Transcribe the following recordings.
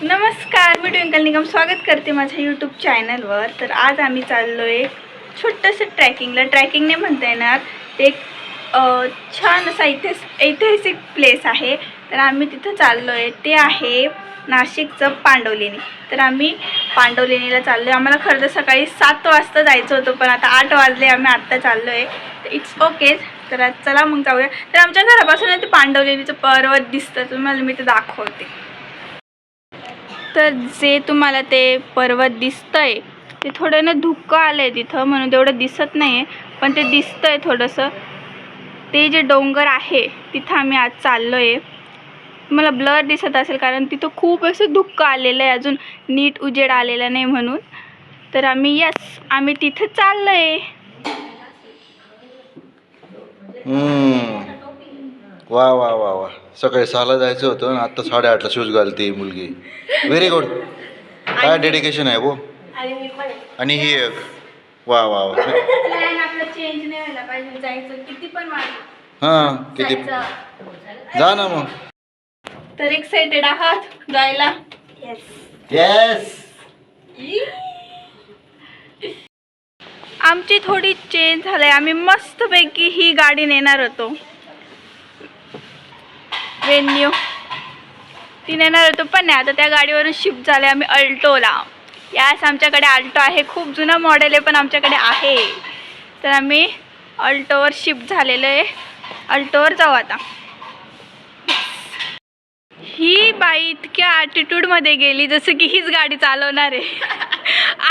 नमस्कार, मी ट्विंकल निगम स्वागत करते माझ्या यूट्यूब चॅनलवर। तर आज आम्ही चाललो आहे छोटंसं ट्रॅकिंगला। ट्रॅकिंग नाही म्हणता येणार, ते एक छान असा ऐतिहासिक प्लेस आहे। तर आम्ही तिथं चाललो आहे, ते आहे नाशिकचं पांडवलेणी। तर आम्ही पांडवलेणीला चाललो आहे। आम्हाला खरं तर सकाळी 7 वाजता जायचं होतं, पण आता 8 वाजले, आम्ही आत्ता चाललो आहे। तर इट्स ओके। तर चला मग जाऊया। तर आमच्या घरापासून ते पांडवलेणीचं पर्वत दिसतं, तुम्हाला मी ते दाखवते। तर जे तुम्हाला ते पर्वत दिसतंय ते थोडं ना धुकं आलंय तिथं, म्हणून तेवढं दिसत नाहीये, पण ते दिसतंय थोडंसं। ते जे डोंगर आहे तिथं आम्ही आज चाललोय। मला ब्लर दिसत असेल कारण तिथं खूप असं धुकं आलेलं आहे, अजून नीट उजेड आलेला नाही म्हणून। तर आम्ही तिथं चाललोय। वा वा वा वा, सकाळी 6ला जायचं होतं आणि आता 8:30ला शूज घालते मुलगी। व्हेरी गुड, काय डेडिकेशन आहे वो। आणि ही एक वा वा वा, प्लॅन आपला चेंज नाही व्हायला पाहिजे, जायचं किती पण वाटतं। हां किती जा ना मग। तर एक्साइटेड आहात जायला? येस। आमची थोडी चेंज झालंय, आम्ही मस्तपैकी ही गाडी नेणार होतो, वेन्यू ती नेणार होतो, पण नाही, आता त्या गाडीवरून शिफ्ट झाले आम्ही अल्टोला। यास आमच्याकडे अल्टो आहे, खूप जुना मॉडेल आहे पण आमच्याकडे आहे। तर आम्ही अल्टोवर शिफ्ट झालेलो आहे, अल्टोवर जाऊ आता। ही बाई इतक्या ॲटिट्यूडमध्ये गेली जसं की हीच गाडी चालवणार आहे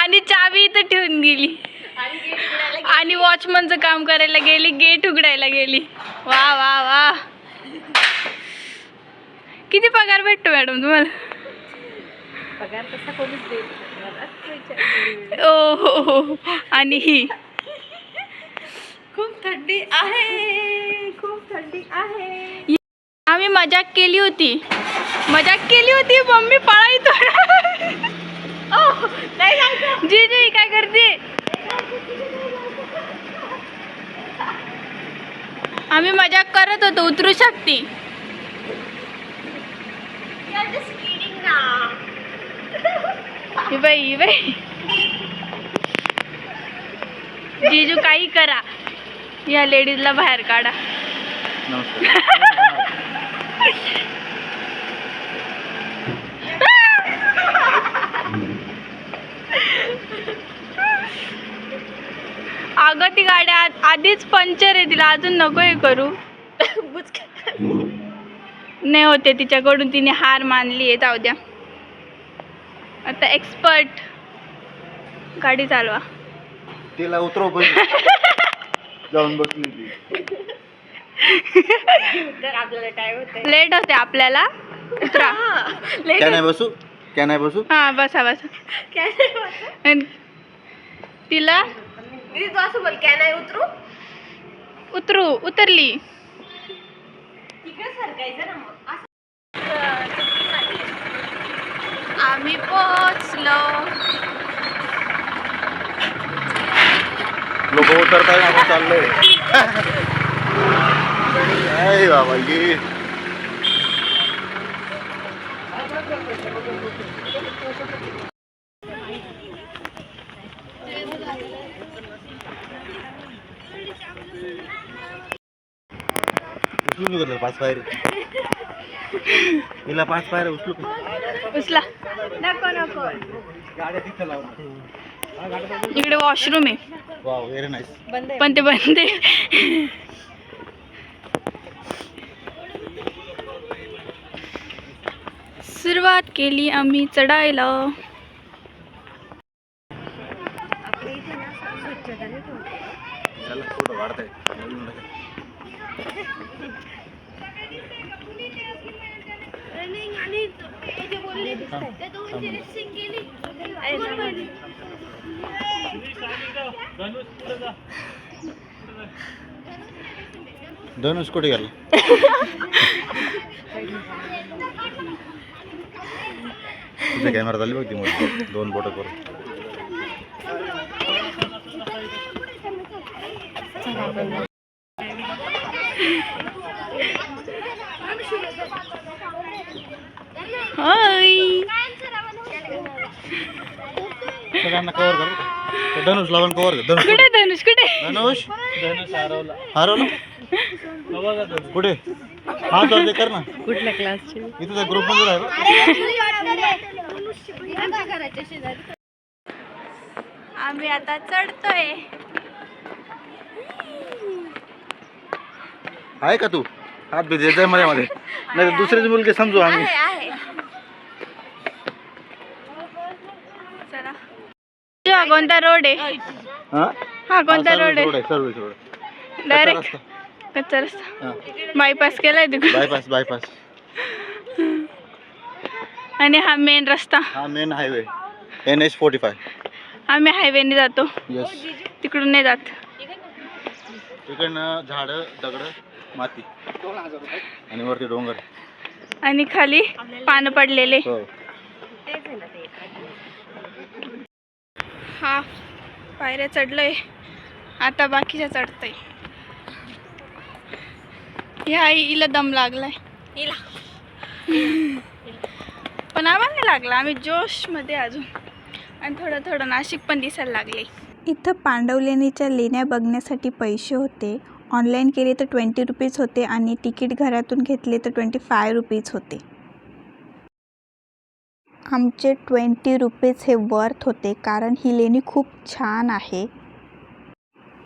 आणि चावी इथं ठेवून गेली आणि वॉचमनचं काम करायला गेली, गेट उघडायला गेली। वा वा वा, किती पगार भेटतो मॅडम तुम्हाला? पगार तसा कोणीच देत नाही। ओ हो, आणि ही खूप थंडी आहे, खूप थंडी आहे। आम्ही मजाक केली होती, मम्मी पळायचो। नाही जायचं। जी काय करते? आम्ही मजाक करत होतो, उतरू शकते। बाई जीजू काही करा, या लेडीजला बाहेर काढा। अगं ती गाडी आधीच पंक्चर आहे, तिला अजून नको हे करू। नाही होते तिच्याकडून, तिने हार मानली आहे, जाऊ द्या। आता एक्सपर्ट गाडी चालवा। तिला उतरव पहिले, जाऊन बसली ती। तर आपल्याला टाइम होते, लेट होते आपल्याला, उतरा। क्या नाही बसू, क्या नाही बसू। हा बसा। आणि तिला तू असं बोल, काय नाही उतरली। तिकडे सरकायचं ना मग असं। आम्ही पोहोचलो। लोक उतरताय, आपण चाललोय। अरे बाबा ये उचलू का 5 पायऱ्या? तिला 5 पायऱ्या उचलू का? उचला। नको गाड्या तिथं लावणार। इकडे वॉशरूम आहे, वाव व्हेरी नाईस। पण ते बंद आहे। सुरुवात केली आम्ही चढायला। चला फोटो काढताय। धनुष कुठे गेला? तिथे कॅमेरा चालली बघ, ती मोठी 2 फोटो करून। हाय सगळ्यांना कव्हर कर. धनुषला पण कव्हर कर. कुठे धनुष कुठे? धनुष हरवलं कुठे? हा तर ते कर ना. कुठल्या क्लासचे? इथं त्या ग्रुप मध्ये आहे बघ. आम्ही आता चढतोय. आहे का तू? हात भिजायचंय मध्ये नाही दुसरेच मुलगे समजू आम्ही. आहे. चला कोणता रोड आहे? हा कोणता रोड आहे? Service road. डायरेक्ट कच्चा रस्ता. बायपास केलाय तिकडे. बायपास आणि हा मेन रस्ता. हा मेन हायवे NH45. आम्ही हायवेने जातो. यस. तिकडून नाही जात. तिकडनं झाडं दगड माती आणि वरती डोंगर आणि खाली पानं पडलेले. हो. हा पायऱ्या चढलोय. आता बाकीच्या चढतोय. ह्या हिला दम लागलाय. पण आम्हाला नाही लागला. आम्ही जोश मध्ये अजून. आणि थोडं नाशिक पण दिसायला लागले. इथं पांडवलेणीच्या लेण्या बघण्यासाठी पैसे होते. ऑनलाईन केले तर 20 रुपीज होते आणि तिकीट घरातून घेतले तर 25 रुपीज होते. आमचे 20 रुपीज हे वर्थ होते कारण ही लेणी खूप छान आहे.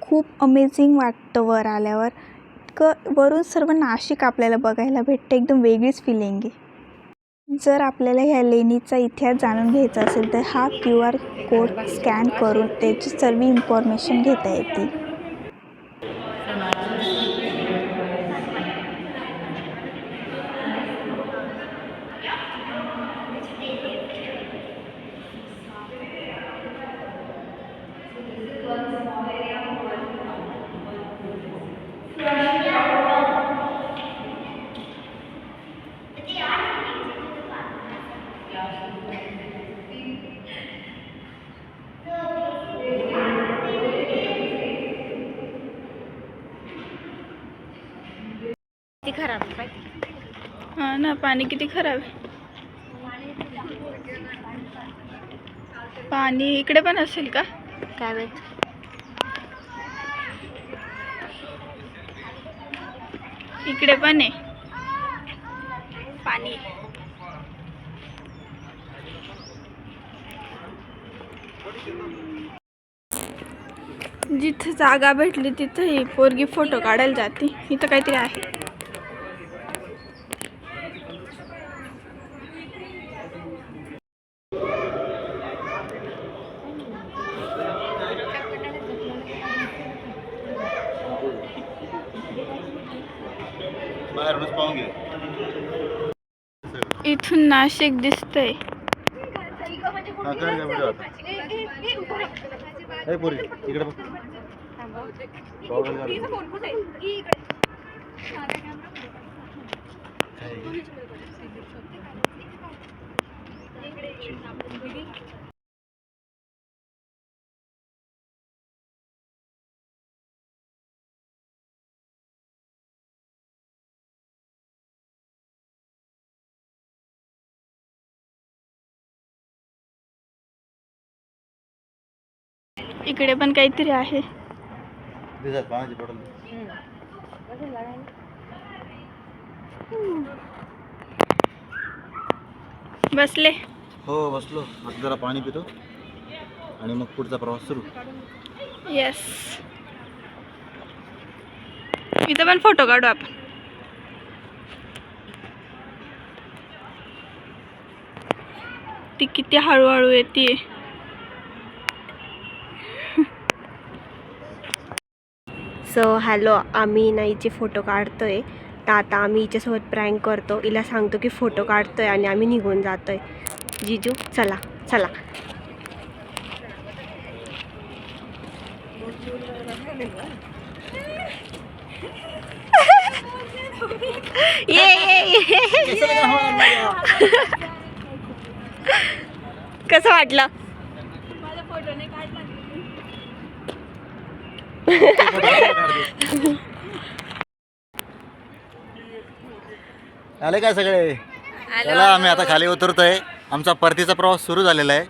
खूप अमेझिंग वाटतं वर आल्यावर. इतकं वरून सर्व नाशिक आपल्याला बघायला भेटतं. एकदम वेगळीच फिलिंग आहे. जर आपल्याला ह्या लेणीचा इतिहास जाणून घ्यायचा असेल तर हा QR कोड स्कॅन करून त्याची सर्व इन्फॉर्मेशन घेता येते. खराब आहे. हा ना पाणी किती खराब आहे. पाणी इकडे पण असेल का काय माहित. इकडे पण आहे पाणी. जिथे जागा भेटली तिथे ही पोरगी फोटो काढायला जाते. इथं काहीतरी आहे. बाहेरूनच पाहून घे. इथून नाशिक दिसतंय. हा कर का व्हिडिओ आता. ए पोरी इकडे बघ. पावडर घाल. इकडे पण काहीतरी आहे. दिसत पाण्याची बॉटल. बसले. हो बसलो. आता जरा पाणी पितो आणि मग पुढचा प्रवास सुरू. येस. इथं पण फोटो काढू आपण. ती किती हळूहळू येते. सो हॅलो, आम्ही ना हिचे फोटो काढतोय. तर आता आम्ही हिच्यासोबत प्रँक करतो. हिला सांगतो की फोटो काढतोय आणि आम्ही निघून जातोय. जीजू चला चला. कसं वाटलं? आले काय सगळे? चला आम्ही आता खाली उतरतोय. आमचा परतीचा प्रवास सुरू झालेला आहे.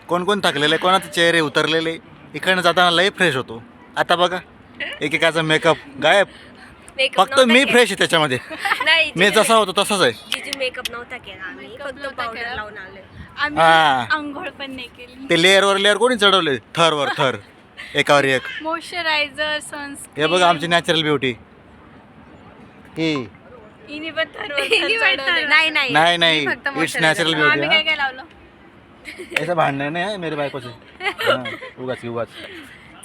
कोण कोण थकलेलं आहे, कोणाचे चेहरे उतरलेले. इकडनं जाताना लई फ्रेश होतो. आता बघा एकेकाचा मेकअप गायब. फक्त मी फ्रेश आहे त्याच्यामध्ये. नाही मी जसा होतो तसाच आहे. जिजू मेकअप नव्हता केला, आम्ही फक्त पावडर लावून आलोय. आम्ही हा. आंघोळ पण नाही केली. ते लेअरवर लेअर कोणी चढवले, थरवर थर, एकावर एक. Moisturiser, sunscreen. हे बघा आमची नॅचरल ब्युटी. ही इनी पण थर नाही नाही नाही नाही, फक्त इट्स moisturizer. नॅचरल आम्ही काय ब्युटी. काय लावलं. ऐसा भांडण नाही आहे मेरे बायको से. हाँ, उगाच उगाच.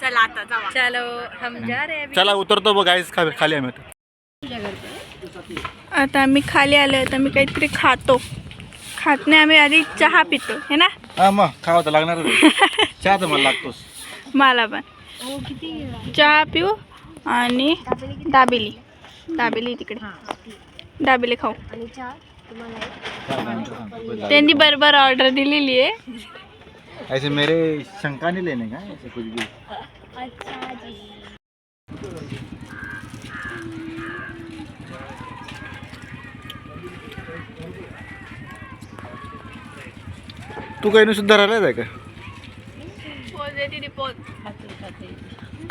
चला आता जावा. चलो हम जा रहे हैं. चला उतरतो बघ गाईस, खाली आम्ही आता. आता आम्ही खाली आलो आहे, तर मी काहीतरी खातो. खात नाही, आम्ही आधी चहा पितो है ना. हा मग खावं तर लागणार. चहा तर मला लागतोच. मला पण चहा पिऊ आणि दाबेली तिकडे दाबेली खाऊ. आणि चहा तुम्हाला त्यांनी बरोबर ऑर्डर दिलेली आहे. ऐसे मेरे शंका नहीं लेने का, ऐसे कुछ भी. अच्छा जी. तू काही नुसतं धरायला आहे का?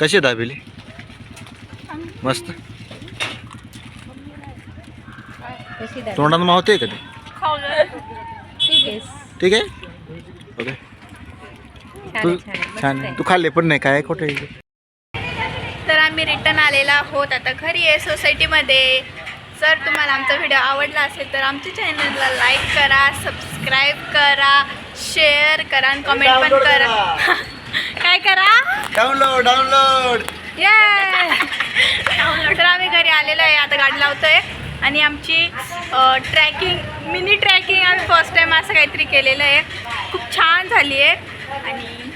कशी दाबेली? मस्त. तोंडात मावते का ते? ठीक आहे. ओके. तू छान. तू खाल्ले पण नाही काय खोटे. तर आम्ही रिटर्न आलेला आहोत आता घरी आहे सोसायटीमध्ये. जर तुम्हाला आमचा व्हिडिओ आवडला असेल तर आमच्या चॅनलला लाईक करा, सबस्क्राईब करा, शेअर करा आणि कमेंट पण करा. काय करा? डाउनलोड. तर आम्ही घरी आलेलो आहे, आता गाडी लावतोय आणि आमची मिनी ट्रॅकिंग आम्ही फर्स्ट टाइम असं काहीतरी केलेलं आहे. खूप छान झाली आहे आणि